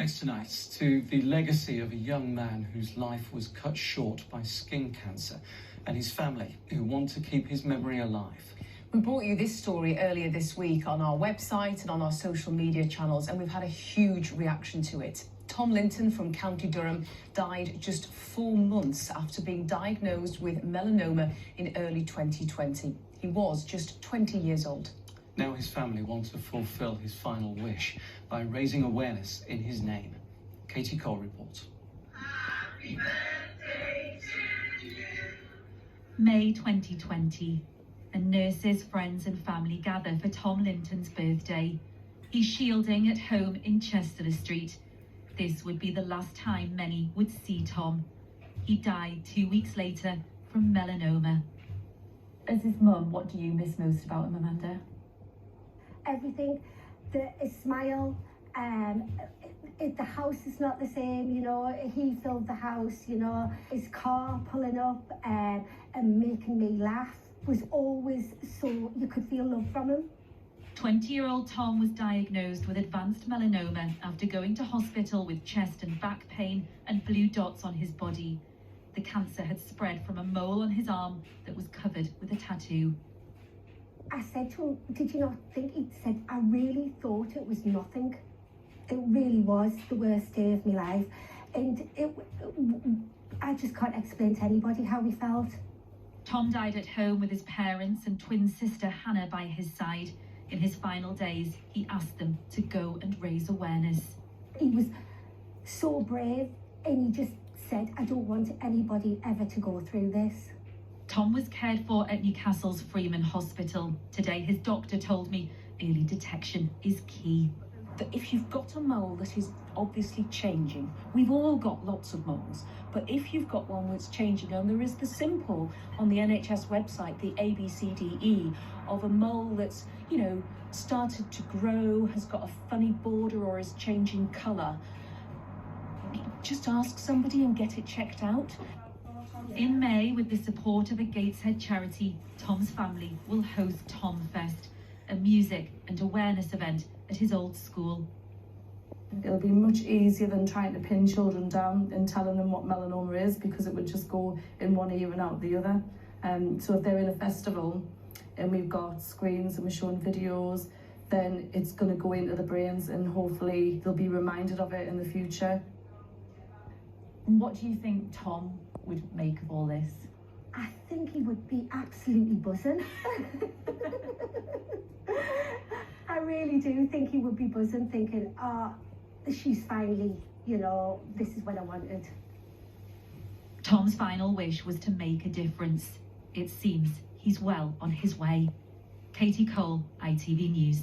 Next tonight, to the legacy of a young man whose life was cut short by skin cancer and his family who want to keep his memory alive. We brought you this story earlier this week on our website and on our social media channels, and we've had a huge reaction to it. Tom Linton from County Durham died just 4 months after being diagnosed with melanoma in early 2020. He was just 20 years old. Now his family want to fulfil his final wish by raising awareness in his name. Katie Cole reports. Happy birthday to you. May 2020, and nurses, friends and family gather for Tom Linton's birthday. He's shielding at home in Chester Street. This would be the last time many would see Tom. He died 2 weeks later from melanoma. As his mum, what do you miss most about him, Amanda? Everything, his smile, the house is not the same, you know, he filled the house, you know, his car pulling up and making me laugh was always so, you could feel love from him. 20-year-old Tom was diagnosed with advanced melanoma after going to hospital with chest and back pain and blue dots on his body. The cancer had spread from a mole on his arm that was covered with a tattoo. I said to him, did you not think? He said, I really thought it was nothing. It really was the worst day of my life. And I just can't explain to anybody how we felt. Tom died at home with his parents and twin sister Hannah by his side. In his final days, he asked them to go and raise awareness. He was so brave, and he just said, I don't want anybody ever to go through this. Tom was cared for at Newcastle's Freeman Hospital. Today, his doctor told me early detection is key. That if you've got a mole that is obviously changing, we've all got lots of moles, but if you've got one that's changing, and there is the simple on the NHS website, the ABCDE, of a mole that's, you know, started to grow, has got a funny border or is changing colour, just ask somebody and get it checked out. In May, with the support of a Gateshead charity, Tom's family will host Tom Fest, a music and awareness event at his old school. It'll be much easier than trying to pin children down and telling them what melanoma is, because it would just go in one ear and out the other. So if they're in a festival and we've got screens and we're showing videos, then it's going to go into the brains and hopefully they'll be reminded of it in the future. What do you think Tom would make of all this? I think he would be absolutely buzzing. I really do think he would be buzzing, thinking, she's finally, you know, this is what I wanted. Tom's final wish was to make a difference. It seems he's well on his way. Katie Cole, ITV News.